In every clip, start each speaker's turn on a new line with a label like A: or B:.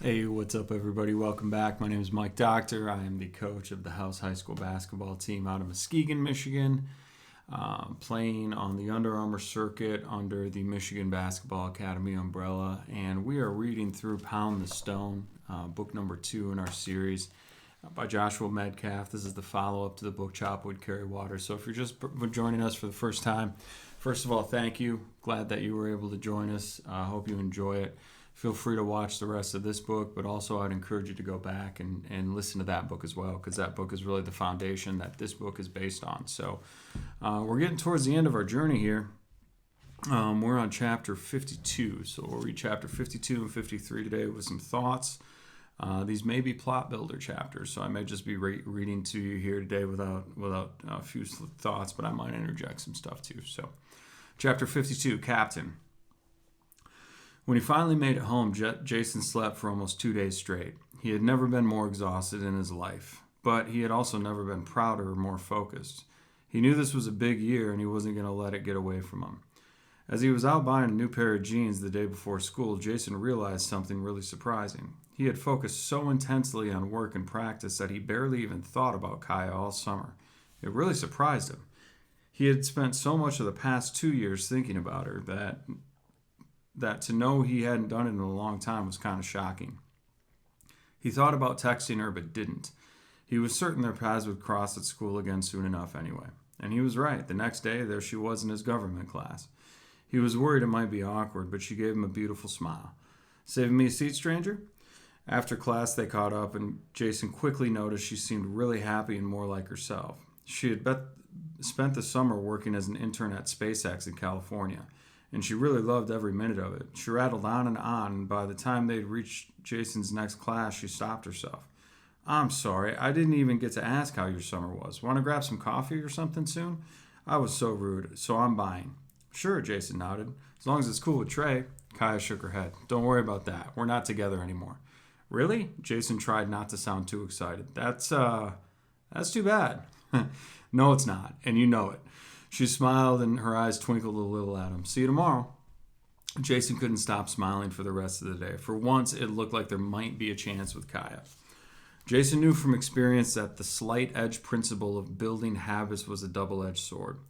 A: Hey, what's up, everybody? Welcome back. My name is Mike Dokter. I am the coach of the House High School basketball team out of Muskegon, Michigan, playing on the Under Armour circuit under the Michigan Basketball Academy umbrella. And we are reading through Pound the Stone, book number 2 in our series by Joshua Medcalf. This is the follow-up to the book Chop Wood, Carry Water. So if you're just joining us for the first time, first of all, thank you. Glad that you were able to join us. I hope you enjoy it. Feel free to watch the rest of this book, but also I'd encourage you to go back and listen to that book as well, because that book is really the foundation that this book is based on. So we're getting towards the end of our journey here. We're on chapter 52, so we'll read chapter 52 and 53 today with some thoughts. These may be plot builder chapters, so I may just be reading to you here today without a few thoughts, but I might interject some stuff too. So chapter 52, Captain. When he finally made it home, Jason slept for almost 2 days straight. He had never been more exhausted in his life, but he had also never been prouder or more focused. He knew this was a big year and he wasn't going to let it get away from him. As he was out buying a new pair of jeans the day before school, Jason realized something really surprising. He had focused so intensely on work and practice that he barely even thought about Kaya all summer. It really surprised him. He had spent so much of the past 2 years thinking about her that to know he hadn't done it in a long time was kind of shocking. He thought about texting her but didn't. He was certain their paths would cross at school again soon enough anyway. And he was right. The next day, there she was in his government class. He was worried it might be awkward, but she gave him a beautiful smile. "Saving me a seat, stranger?" After class, they caught up, and Jason quickly noticed she seemed really happy and more like herself. She had spent the summer working as an intern at SpaceX in California, and she really loved every minute of it. She rattled on, and by the time they'd reached Jason's next class, she stopped herself. "I'm sorry, I didn't even get to ask how your summer was. Want to grab some coffee or something soon? I was so rude, so I'm buying." "Sure," Jason nodded. "As long as it's cool with Trey." Kaya shook her head. "Don't worry about that. We're not together anymore." "Really?" Jason tried not to sound too excited. That's too bad." "No, it's not, and you know it." She smiled and her eyes twinkled a little at him. "See you tomorrow." Jason couldn't stop smiling for the rest of the day. For once, it looked like there might be a chance with Kaya. Jason knew from experience that the slight edge principle of building habits was a double-edged sword.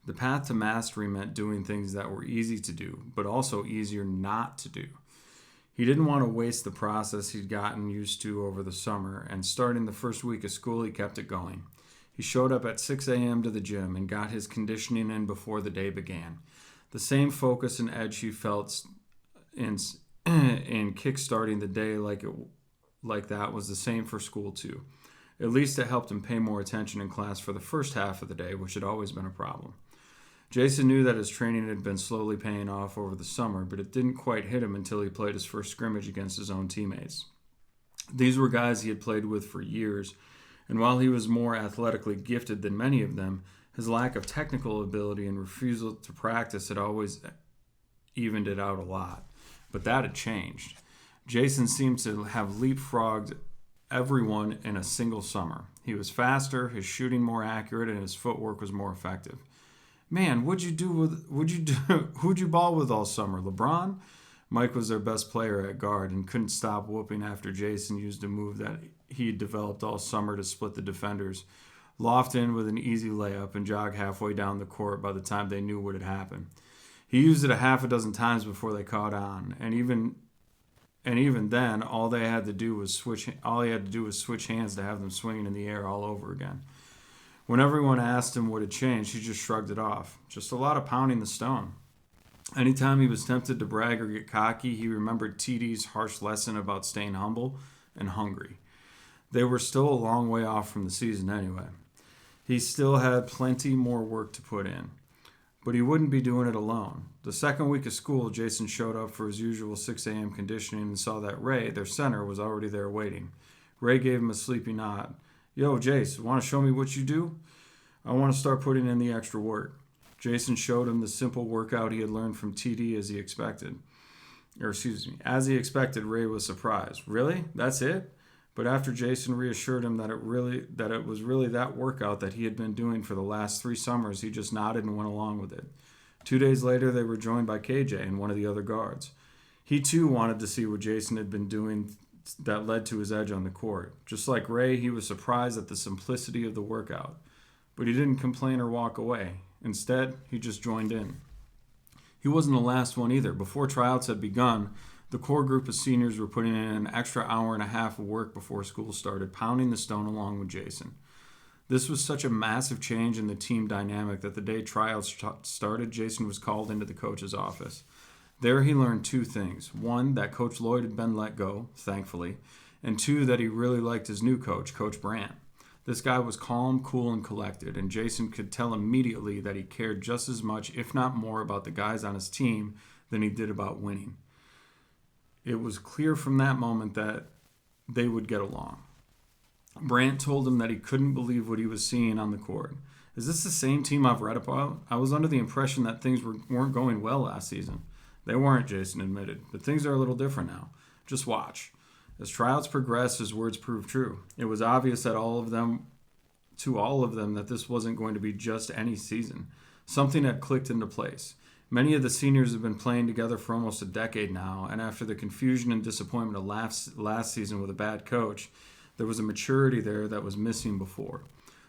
A: The path to mastery meant doing things that were easy to do, but also easier not to do. He didn't want to waste the process he'd gotten used to over the summer, and starting the first week of school, he kept it going. He showed up at 6 a.m. to the gym and got his conditioning in before the day began. The same focus and edge he felt in kick-starting the day like that was the same for school too. At least it helped him pay more attention in class for the first half of the day, which had always been a problem. Jason knew that his training had been slowly paying off over the summer, but it didn't quite hit him until he played his first scrimmage against his own teammates. These were guys he had played with for years, and while he was more athletically gifted than many of them, his lack of technical ability and refusal to practice had always evened it out a lot. But that had changed. Jason seemed to have leapfrogged everyone in a single summer. He was faster, his shooting more accurate, and his footwork was more effective. "Man, who'd you ball with all summer? LeBron?" Mike was their best player at guard and couldn't stop whooping after Jason used a move that he'd developed all summer to split the defenders, loft in with an easy layup, and jog halfway down the court by the time they knew what had happened. He used it a half a dozen times before they caught on, and even then, all he had to do was switch hands to have them swinging in the air all over again. When everyone asked him what had changed, he just shrugged it off. Just a lot of pounding the stone. Anytime he was tempted to brag or get cocky, he remembered TD's harsh lesson about staying humble and hungry. They were still a long way off from the season anyway. He still had plenty more work to put in. But he wouldn't be doing it alone. The second week of school, Jason showed up for his usual 6 a.m. conditioning and saw that Ray, their center, was already there waiting. Ray gave him a sleepy nod. "Yo, Jace, want to show me what you do?" "I want to start putting in the extra work." Jason showed him the simple workout he had learned from TD as he expected. As he expected, Ray was surprised. "Really? That's it?" But after Jason reassured him that it was really that workout that he had been doing for the last 3 summers, he just nodded and went along with it. 2 days later, they were joined by KJ and one of the other guards. He too wanted to see what Jason had been doing that led to his edge on the court. Just like Ray, he was surprised at the simplicity of the workout, but he didn't complain or walk away. Instead, he just joined in. He wasn't the last one either. Before tryouts had begun, the core group of seniors were putting in an extra hour and a half of work before school started, pounding the stone along with Jason. This was such a massive change in the team dynamic that the day tryouts started, Jason was called into the coach's office. There he learned two things. One, that Coach Lloyd had been let go, thankfully, and two, that he really liked his new coach, Coach Brandt. This guy was calm, cool, and collected, and Jason could tell immediately that he cared just as much, if not more, about the guys on his team than he did about winning. It was clear from that moment that they would get along. Brandt told him that he couldn't believe what he was seeing on the court. Is this the same team I've read about? I was under the impression that things weren't going well last season. They weren't, Jason admitted, but things are a little different now. Just watch. As tryouts progressed, his words proved true. It was obvious that all of them that this wasn't going to be just any season. Something had clicked into place. Many of the seniors have been playing together for almost a decade now, and after the confusion and disappointment of last season with a bad coach, there was a maturity there that was missing before.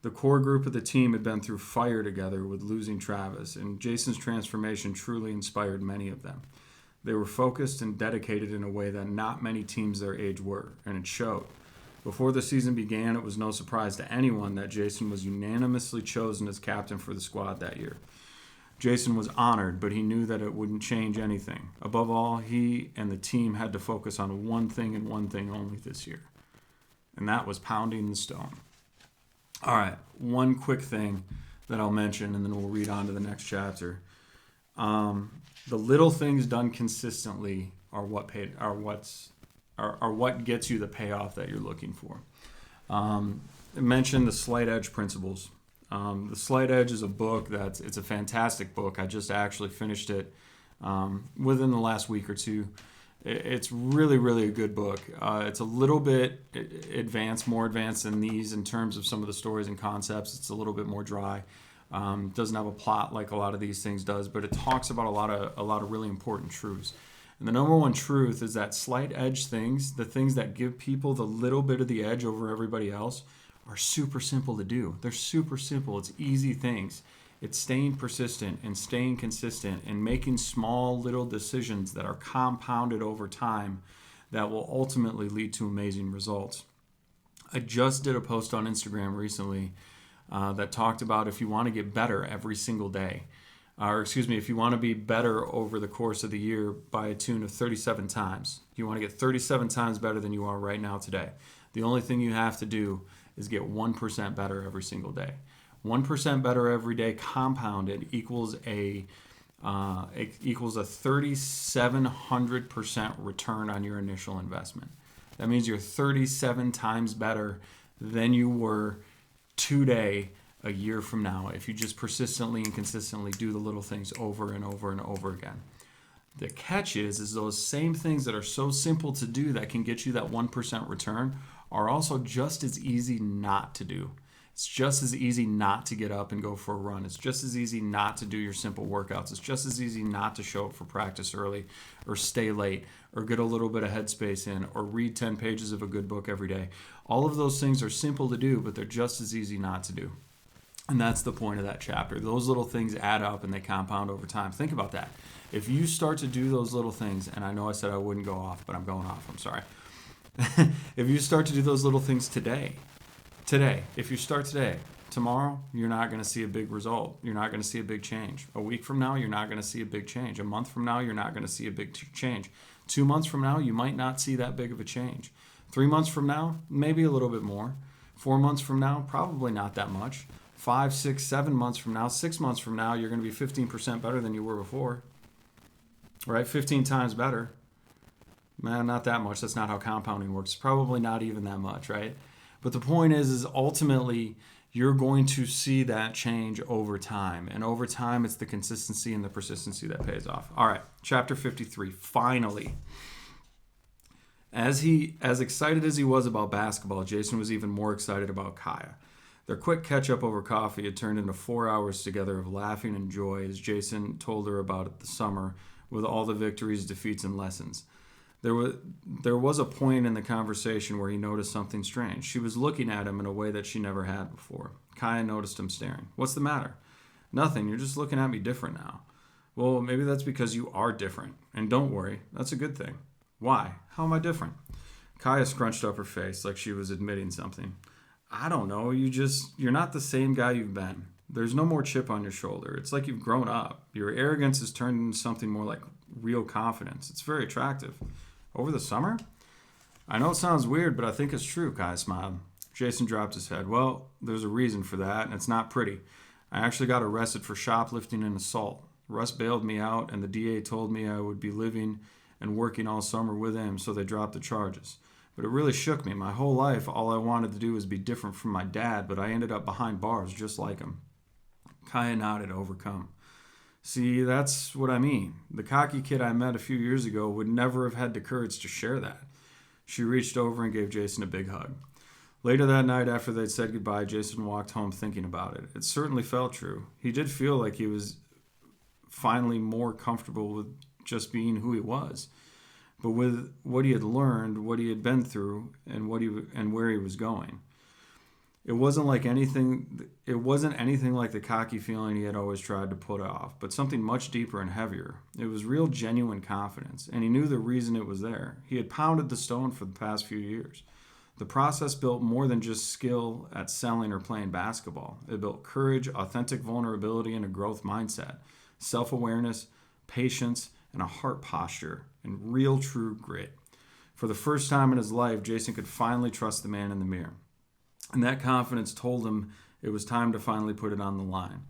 A: The core group of the team had been through fire together with losing Travis, and Jason's transformation truly inspired many of them. They were focused and dedicated in a way that not many teams their age were, and it showed. Before the season began, it was no surprise to anyone that Jason was unanimously chosen as captain for the squad that year. Jason was honored, but he knew that it wouldn't change anything. Above all, he and the team had to focus on one thing and one thing only this year, and that was pounding the stone. All right, one quick thing that I'll mention, and then we'll read on to the next chapter. The little things done consistently are what gets you the payoff that you're looking for. I mentioned the slight edge principles. The Slight Edge is a book it's a fantastic book. I just actually finished it within the last week or two. It's really, really a good book. It's a little bit more advanced than these in terms of some of the stories and concepts. It's a little bit more dry. Doesn't have a plot like a lot of these things does, but it talks about a lot of really important truths. And the number one truth is that slight edge things, the things that give people the little bit of the edge over everybody else, are super simple to do. They're super simple. It's easy things. It's staying persistent and staying consistent and making small little decisions that are compounded over time that will ultimately lead to amazing results. I just did a post on Instagram recently that talked about if you want to get better every single day, if you want to be better over the course of the year by a tune of 37 times, you want to get 37 times better than you are right now today. The only thing you have to do is get 1% better every single day. 1% better every day compounded equals a 3,700% return on your initial investment. That means you're 37 times better than you were today a year from now if you just persistently and consistently do the little things over and over and over again. The catch is those same things that are so simple to do that can get you that 1% return are also just as easy not to do. It's just as easy not to get up and go for a run. It's just as easy not to do your simple workouts. It's just as easy not to show up for practice early or stay late or get a little bit of headspace in or read 10 pages of a good book every day. All of those things are simple to do, but they're just as easy not to do. And that's the point of that chapter. Those little things add up and they compound over time. Think about that. If you start to do those little things, and I know I said I wouldn't go off, but I'm going off, I'm sorry. If you start to do those little things today, if you start today, tomorrow, you're not going to see a big result. You're not going to see a big change. A week from now, you're not going to see a big change. A month from now, you're not going to see a big change. 2 months from now, you might not see that big of a change. 3 months from now, maybe a little bit more. 4 months from now, probably not that much. 5, 6, 7 months from now, 6 months from now, you're going to be 15% better than you were before. Right? 15 times better. Man, not that much. That's not how compounding works. Probably not even that much, right? But the point is ultimately you're going to see that change over time. And over time, it's the consistency and the persistency that pays off. All right, chapter 53, finally. As excited as he was about basketball, Jason was even more excited about Kaya. Their quick catch-up over coffee had turned into 4 hours together of laughing and joy as Jason told her about the summer with all the victories, defeats, and lessons. There was a point in the conversation where he noticed something strange. She was looking at him in a way that she never had before. Kaya noticed him staring. "What's the matter?" "Nothing. You're just looking at me different now." "Well, maybe that's because you are different. And don't worry, that's a good thing." "Why? How am I different?" Kaya scrunched up her face like she was admitting something. "I don't know. You're not the same guy you've been. There's no more chip on your shoulder. It's like you've grown up. Your arrogance has turned into something more like real confidence. It's very attractive." "Over the summer?" "I know it sounds weird, but I think it's true," Kaya smiled. Jason dropped his head. "Well, there's a reason for that, and it's not pretty. I actually got arrested for shoplifting and assault. Russ bailed me out, and the DA told me I would be living and working all summer with him, so they dropped the charges. But it really shook me. My whole life, all I wanted to do was be different from my dad, but I ended up behind bars just like him." Kaya nodded, overcome. "See, that's what I mean. The cocky kid I met a few years ago would never have had the courage to share that." She reached over and gave Jason a big hug. Later that night, after they'd said goodbye, Jason walked home thinking about it. It certainly felt true. He did feel like he was finally more comfortable with just being who he was. But with what he had learned, what he had been through, and where he was going, it wasn't anything like the cocky feeling he had always tried to put off, but something much deeper and heavier. It was real, genuine confidence, and he knew the reason it was there. He had pounded the stone for the past few years. The process built more than just skill at selling or playing basketball. It built courage, authentic vulnerability, and a growth mindset, self-awareness, patience, and a heart posture, and real true grit. For the first time in his life, Jason could finally trust the man in the mirror. And that confidence told him it was time to finally put it on the line.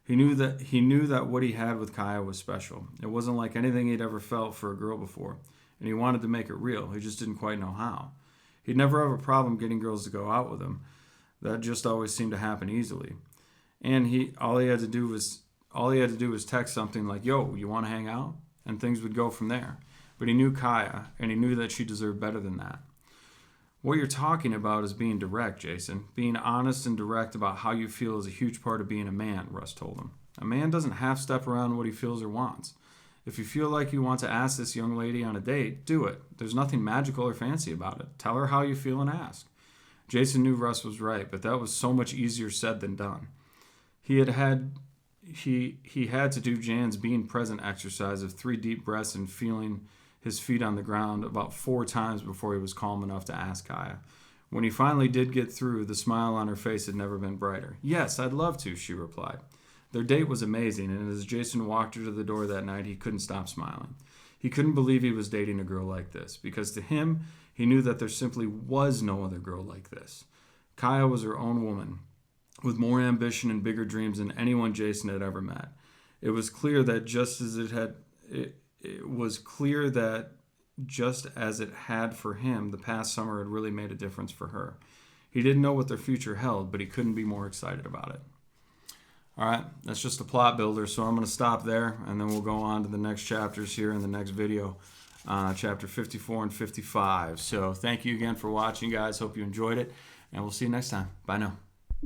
A: He knew that what he had with Kaya was special. It wasn't like anything he'd ever felt for a girl before, and he wanted to make it real. He just didn't quite know how. He'd never have a problem getting girls to go out with him. That just always seemed to happen easily. And all he had to do was text something like, "Yo, you want to hang out?" And things would go from there. But he knew Kaya, and he knew that she deserved better than that. "What you're talking about is being direct, Jason. Being honest and direct about how you feel is a huge part of being a man," Russ told him. "A man doesn't half-step around what he feels or wants. If you feel like you want to ask this young lady on a date, do it. There's nothing magical or fancy about it. Tell her how you feel and ask." Jason knew Russ was right, but that was so much easier said than done. He had to do Jan's being present exercise of 3 deep breaths and feeling his feet on the ground about 4 times before he was calm enough to ask Kaya. When he finally did get through, the smile on her face had never been brighter. "Yes, I'd love to," she replied. Their date was amazing, and as Jason walked her to the door that night, he couldn't stop smiling. He couldn't believe he was dating a girl like this, because to him, he knew that there simply was no other girl like this. Kaya was her own woman, with more ambition and bigger dreams than anyone Jason had ever met. It was clear that just as it had for him, the past summer had really made a difference for her. He didn't know what their future held, but he couldn't be more excited about it. All right, that's just a plot builder, so I'm going to stop there, and then we'll go on to the next chapters here in the next video, chapter 54 and 55. So thank you again for watching, guys. Hope you enjoyed it, and we'll see you next time. Bye now.